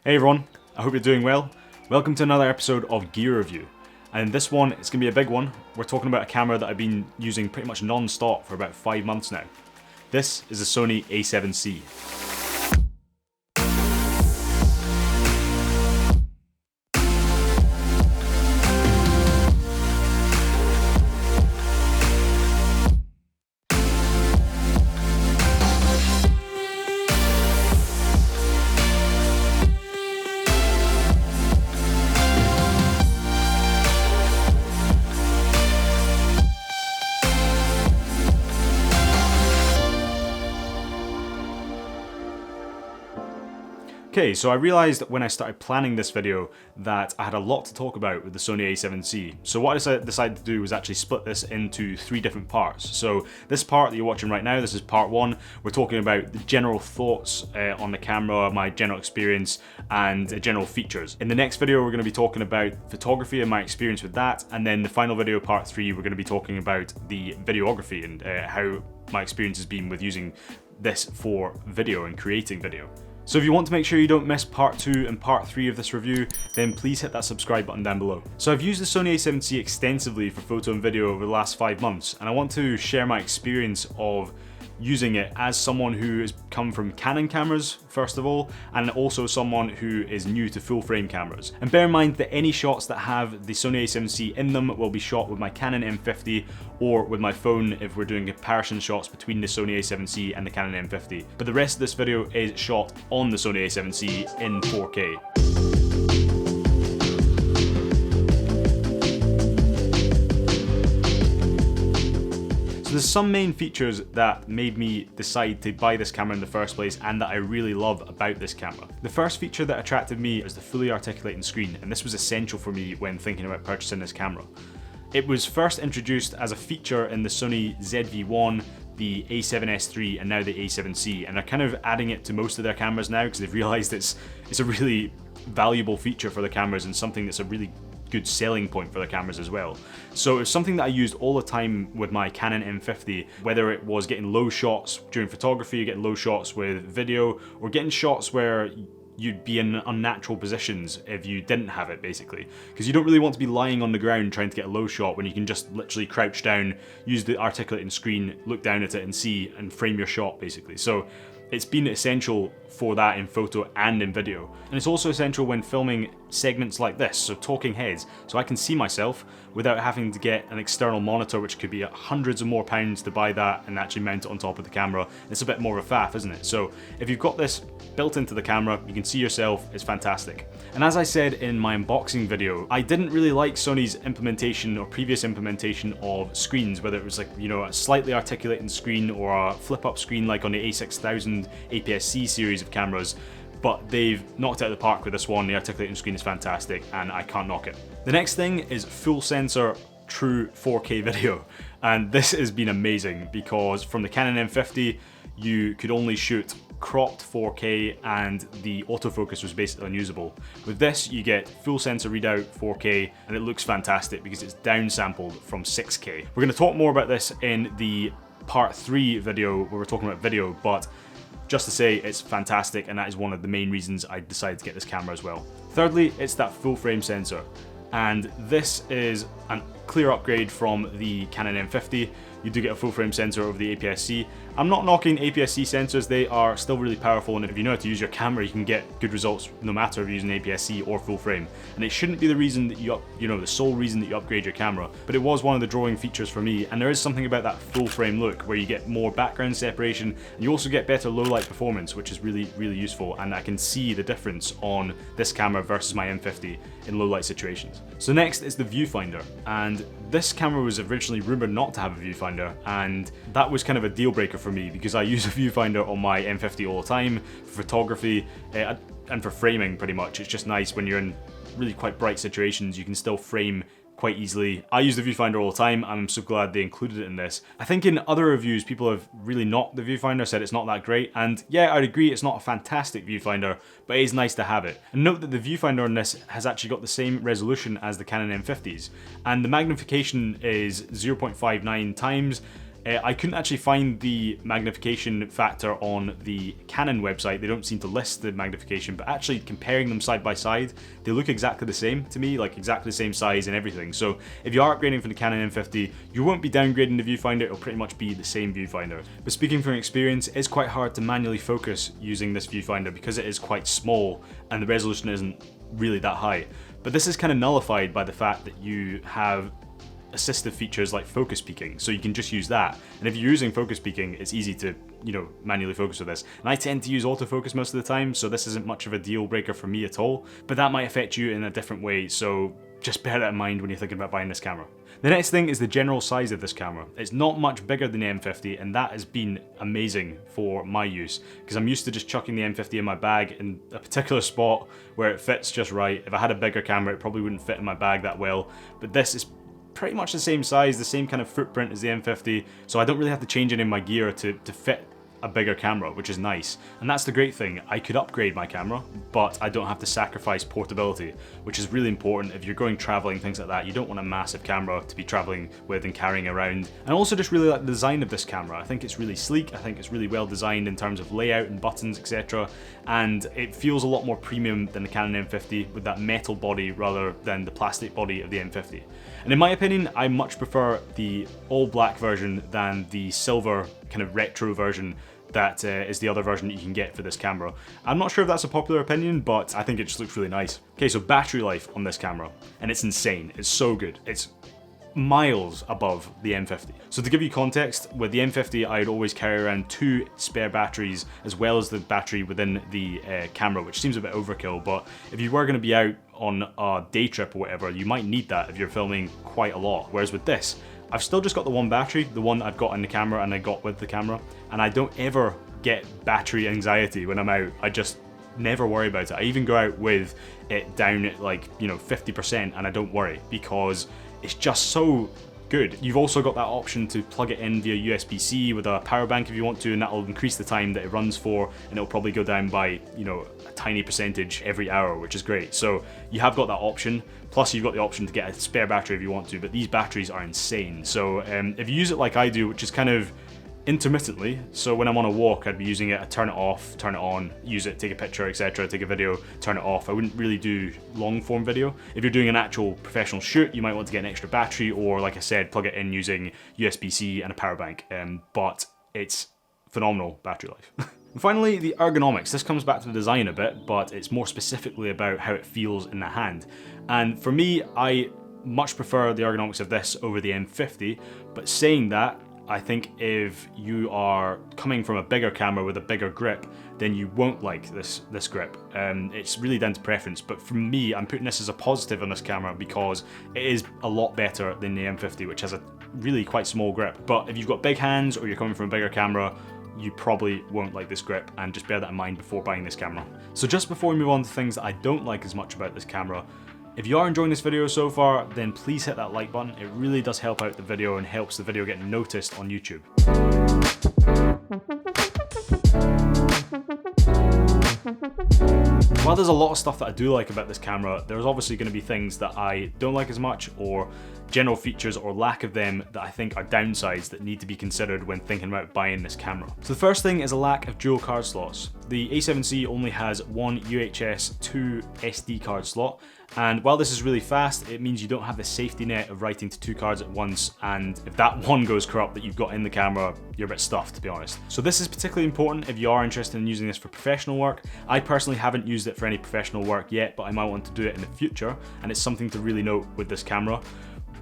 Hey everyone, I hope you're doing well. Welcome to another episode of Gear Review. And this one, it's going to be a big one. We're talking about a camera that I've been using pretty much non-stop for about 5 months now. This is the SONY A7C. Okay, so I realized when I started planning this video that I had a lot to talk about with the SONY A7C. So what I decided to do was actually split this into 3 different parts. So this part that you're watching right now, this is part 1. We're talking about the general thoughts on the camera, my general experience, and the general features. In the next video, we're going to be talking about photography and my experience with that. And then the final video, part 3, we're going to be talking about the videography and how my experience has been with using this for video and creating video. So if you want to make sure you don't miss part 2 and part 3 of this review, then please hit that subscribe button down below. So I've used the SONY A7C extensively for photo and video over the last 5 months, and I want to share my experience of using it as someone who has come from Canon cameras, first of all, and also someone who is new to full frame cameras. And bear in mind that any shots that have the SONY A7C in them will be shot with my Canon M50 or with my phone if we're doing comparison shots between the SONY A7C and the Canon M50. But the rest of this video is shot on the SONY A7C in 4K. There's some main features that made me decide to buy this camera in the first place and that I really love about this camera. The first feature that attracted me is the fully articulating screen, and this was essential for me when thinking about purchasing this camera. It was first introduced as a feature in the Sony ZV-1, the A7S III, and now the A7C, and they're kind of adding it to most of their cameras now because they've realized it's a really valuable feature for the cameras and something that's a really good selling point for the cameras as well. So it's something that I used all the time with my Canon M50, whether it was getting low shots during photography, getting low shots with video, or getting shots where you'd be in unnatural positions if you didn't have it, basically. Because you don't really want to be lying on the ground trying to get a low shot when you can just literally crouch down, use the articulating screen, look down at it and see and frame your shot, basically. So it's been essential for that in photo and in video. And it's also essential when filming segments like this, so talking heads, so I can see myself without having to get an external monitor, which could be hundreds of more pounds to buy that and actually mount it on top of the camera. It's a bit more of a faff, isn't it? So if you've got this built into the camera, you can see yourself, it's fantastic. And as I said in my unboxing video, I didn't really like Sony's implementation or previous implementation of screens, whether it was like, you know, a slightly articulating screen or a flip-up screen like on the A6000 APS-C series of cameras, but they've knocked it out of the park with this one. The articulating screen is fantastic and I can't knock it. The next thing is full sensor true 4K video, and this has been amazing because from the Canon M50 you could only shoot cropped 4K and the autofocus was basically unusable. With this you get full sensor readout 4K and it looks fantastic because it's downsampled from 6K. We're going to talk more about this in the part 3 video where we're talking about video, but just to say it's fantastic, and that is one of the main reasons I decided to get this camera as well. Thirdly, it's that full frame sensor, and this is a clear upgrade from the Canon M50. You do get a full frame sensor over the APS-C. I'm not knocking APS-C sensors, they are still really powerful, and if you know how to use your camera, you can get good results no matter if you're using APS-C or full frame. And it shouldn't be the reason that the sole reason that you upgrade your camera, but it was one of the drawing features for me, and there is something about that full frame look where you get more background separation, and you also get better low light performance, which is really, really useful, and I can see the difference on this camera versus my M50 in low light situations. So next is the Viewfinder, and this camera was originally rumored not to have a viewfinder, and that was kind of a deal breaker for me because I use a viewfinder on my M50 all the time for photography and for framing pretty much. It's just nice when you're in really quite bright situations, you can still frame quite easily. I use the viewfinder all the time and I'm so glad they included it in this. I think in other reviews people have really knocked the viewfinder, said it's not that great, and yeah, I'd agree it's not a fantastic viewfinder, but it is nice to have it. And note that the viewfinder on this has actually got the same resolution as the Canon M50s, and the magnification is 0.59 times, I couldn't actually find the magnification factor on the Canon website. They don't seem to list the magnification, but actually comparing them side by side, they look exactly the same to me, like exactly the same size and everything. So if you are upgrading from the Canon M50, you won't be downgrading the viewfinder, it'll pretty much be the same viewfinder. But speaking from experience, it's quite hard to manually focus using this viewfinder because it is quite small and the resolution isn't really that high. But this is kind of nullified by the fact that you have assistive features like focus peaking, so you can just use that. And if you're using focus peaking, it's easy to, manually focus with this. And I tend to use autofocus most of the time, so this isn't much of a deal breaker for me at all, but that might affect you in a different way, so just bear that in mind when you're thinking about buying this camera. The next thing is the general size of this camera. It's not much bigger than the M50, and that has been amazing for my use, because I'm used to just chucking the M50 in my bag in a particular spot where it fits just right. If I had a bigger camera, it probably wouldn't fit in my bag that well, but this is pretty much the same size, the same kind of footprint as the M50, so I don't really have to change any of my gear to fit a bigger camera, which is nice. And that's the great thing, I could upgrade my camera, but I don't have to sacrifice portability, which is really important if you're going traveling, things like that. You don't want a massive camera to be traveling with and carrying around. And I also just really like the design of this camera. I think it's really sleek, I think it's really well designed in terms of layout and buttons, etc. And it feels a lot more premium than the Canon M50 with that metal body rather than the plastic body of the M50. And in my opinion, I much prefer the all black version than the silver kind of retro version that is the other version that you can get for this camera. I'm not sure if that's a popular opinion, but I think it just looks really nice. Okay, so battery life on this camera, and it's insane. It's so good. It's miles above the M50. So to give you context, with the M50 I'd always carry around 2 spare batteries as well as the battery within the camera, which seems a bit overkill, but if you were going to be out on a day trip or whatever, you might need that if you're filming quite a lot. Whereas with this, I've still just got the one battery, the one I've got in the camera and I got with the camera, and I don't ever get battery anxiety when I'm out. I just never worry about it. I even go out with it down at 50% and I don't worry because it's just so good. You've also got that option to plug it in via USB-C with a power bank if you want to, and that'll increase the time that it runs for, and it'll probably go down by, a tiny percentage every hour, which is great. So you have got that option, plus you've got the option to get a spare battery if you want to, but these batteries are insane. So if you use it like I do, which is kind of intermittently, so when I'm on a walk I'd be using it, I'd turn it off, turn it on, use it, take a picture, etc., take a video, turn it off. I wouldn't really do long form video. If you're doing an actual professional shoot, you might want to get an extra battery, or like I said, plug it in using USB-C and a power bank, but it's phenomenal battery life. And finally, the ergonomics. This comes back to the design a bit, but it's more specifically about how it feels in the hand. And for me, I much prefer the ergonomics of this over the M50, but saying that, I think if you are coming from a bigger camera with a bigger grip, then you won't like this grip. It's really down to preference, but for me, I'm putting this as a positive on this camera because it is a lot better than the M50, which has a really quite small grip. But if you've got big hands or you're coming from a bigger camera, you probably won't like this grip, and just bear that in mind before buying this camera. So just before we move on to things that I don't like as much about this camera, if you are enjoying this video so far, then please hit that like button. It really does help out the video and helps the video get noticed on YouTube. While there's a lot of stuff that I do like about this camera, there's obviously going to be things that I don't like as much, or general features or lack of them that I think are downsides that need to be considered when thinking about buying this camera. So the first thing is a lack of dual card slots. The A7C only has one UHS 2 SD card slot, and while this is really fast, it means you don't have the safety net of writing to 2 cards at once, and if that one goes corrupt that you've got in the camera, you're a bit stuffed, to be honest. So this is particularly important if you are interested in using this for professional work. I personally haven't used it for any professional work yet, but I might want to do it in the future, and it's something to really note with this camera.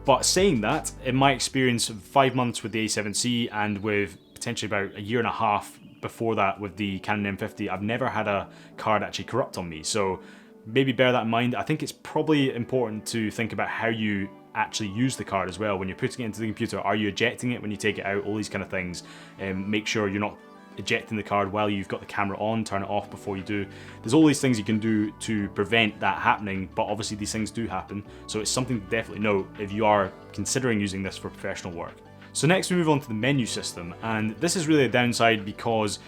But saying that, in my experience of 5 months with the A7C and with potentially about a year and a half before that with the Canon M50, I've never had a card actually corrupt on me. So maybe bear that in mind. I think it's probably important to think about how you actually use the card as well. When you're putting it into the computer, are you ejecting it when you take it out? All these kind of things. Make sure you're not ejecting the card while you've got the camera on, turn it off before you do. There's all these things you can do to prevent that happening, but obviously these things do happen, so it's something to definitely note if you are considering using this for professional work. So next we move on to the menu system, and this is really a downside because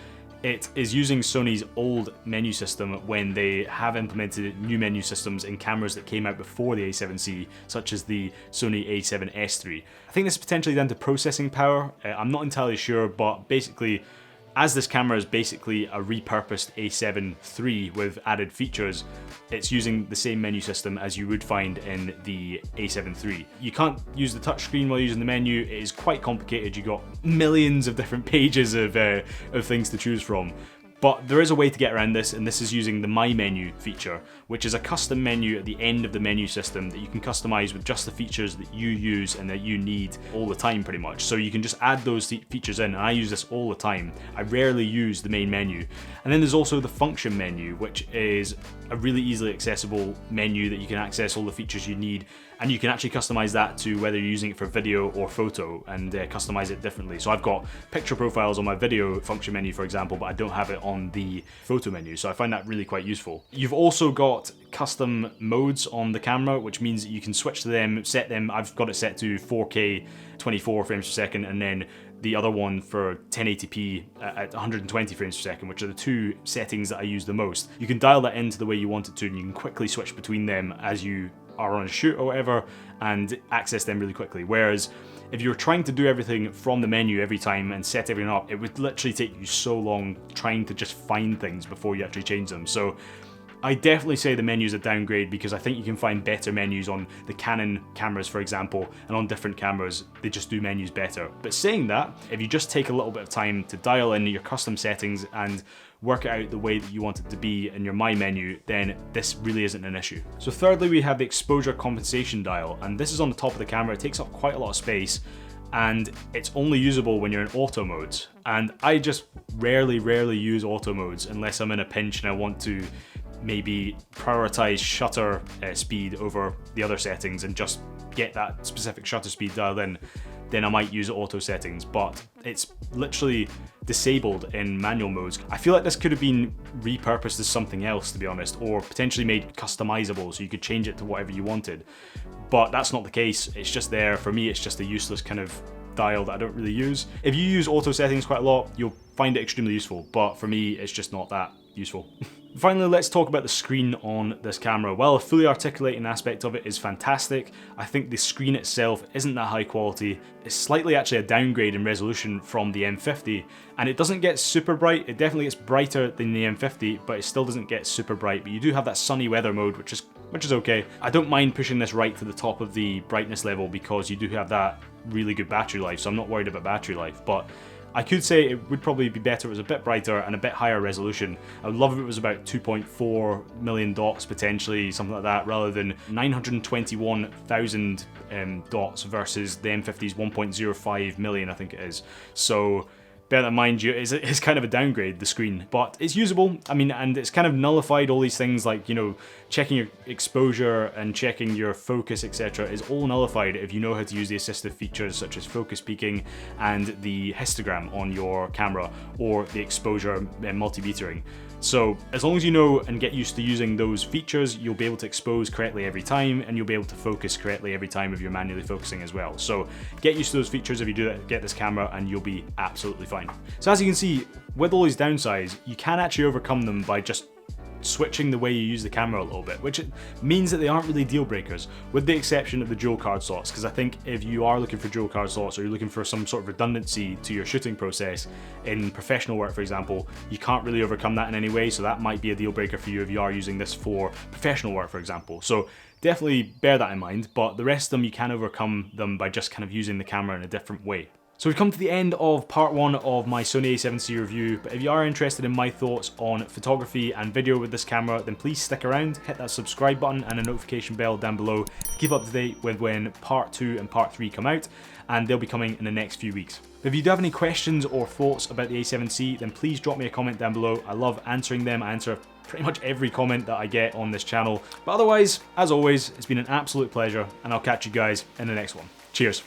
It is using Sony's old menu system when they have implemented new menu systems in cameras that came out before the A7C, such as the Sony A7S3. I think this is potentially down to processing power. I'm not entirely sure, but basically, as this camera is basically a repurposed A7 III with added features, it's using the same menu system as you would find in the A7 III. You can't use the touchscreen while using the menu. It is quite complicated. You've got millions of different pages of things to choose from. But there is a way to get around this, and this is using the My Menu feature, which is a custom menu at the end of the menu system that you can customize with just the features that you use and that you need all the time pretty much. So you can just add those features in, and I use this all the time. I rarely use the main menu. And then there's also the function menu, which is a really easily accessible menu that you can access all the features you need, and you can actually customize that to whether you're using it for video or photo and customize it differently. So I've got picture profiles on my video function menu, for example, but I don't have it on the photo menu, so I find that really quite useful. You've also got custom modes on the camera, which means that you can switch to them, set them. I've got it set to 4K 24 frames per second, and then the other one for 1080p at 120 frames per second, which are the two settings that I use the most. You can dial that into the way you want it to, and you can quickly switch between them as you are on a shoot or whatever and access them really quickly. Whereas if you're trying to do everything from the menu every time and set everything up, it would literally take you so long trying to just find things before you actually change them. So I definitely say the menu's a downgrade, because I think you can find better menus on the Canon cameras, for example, and on different cameras, they just do menus better. But saying that, if you just take a little bit of time to dial in your custom settings and work it out the way that you want it to be in your My Menu, then this really isn't an issue. So thirdly, we have the exposure compensation dial, and this is on the top of the camera. It takes up quite a lot of space, and it's only usable when you're in auto modes. And I just rarely use auto modes unless I'm in a pinch and I want to maybe prioritize shutter speed over the other settings and just get that specific shutter speed dialed in. Then I might use auto settings, but it's literally disabled in manual modes. I feel like this could have been repurposed as something else, to be honest, or potentially made customizable so you could change it to whatever you wanted. But that's not the case. It's just there. For me, it's just a useless kind of dial that I don't really use. If you use auto settings quite a lot, you'll find it extremely useful, but for me, it's just not that useful. Finally, let's talk about the screen on this camera. While the fully articulating aspect of it is fantastic, I think the screen itself isn't that high quality. It's slightly actually a downgrade in resolution from the M50, and it doesn't get super bright. It definitely gets brighter than the M50, but it still doesn't get super bright. But you do have that sunny weather mode, which is okay. I don't mind pushing this right to the top of the brightness level because you do have that really good battery life, so I'm not worried about battery life. But I could say it would probably be better if it was a bit brighter and a bit higher resolution. I would love if it was about 2.4 million dots potentially, something like that, rather than 921,000 dots versus the M50's 1.05 million, I think it is. So bear that in mind, it's kind of a downgrade, the screen, but it's usable. I mean, and it's kind of nullified all these things like, you know, checking your exposure and checking your focus, etc. is all nullified if you know how to use the assistive features such as focus peaking and the histogram on your camera, or the exposure multimetering. So as long as you know and get used to using those features, you'll be able to expose correctly every time, and you'll be able to focus correctly every time if you're manually focusing as well. So get used to those features if you do that, get this camera, and you'll be absolutely fine. So as you can see, with all these downsides, you can actually overcome them by just switching the way you use the camera a little bit, which means that they aren't really deal breakers, with the exception of the dual card slots, because I think if you are looking for dual card slots, or you're looking for some sort of redundancy to your shooting process in professional work, for example, you can't really overcome that in any way, so that might be a deal breaker for you if you are using this for professional work, for example. So definitely bear that in mind, but the rest of them, you can overcome them by just kind of using the camera in a different way. So we've come to the end of part one of my Sony A7C review, but if you are interested in my thoughts on photography and video with this camera, then please stick around, hit that subscribe button and a notification bell down below to keep up to date with when part 2 and part 3 come out, and they'll be coming in the next few weeks. If you do have any questions or thoughts about the A7C, then please drop me a comment down below. I love answering them. I answer pretty much every comment that I get on this channel. But otherwise, as always, it's been an absolute pleasure, and I'll catch you guys in the next one. Cheers.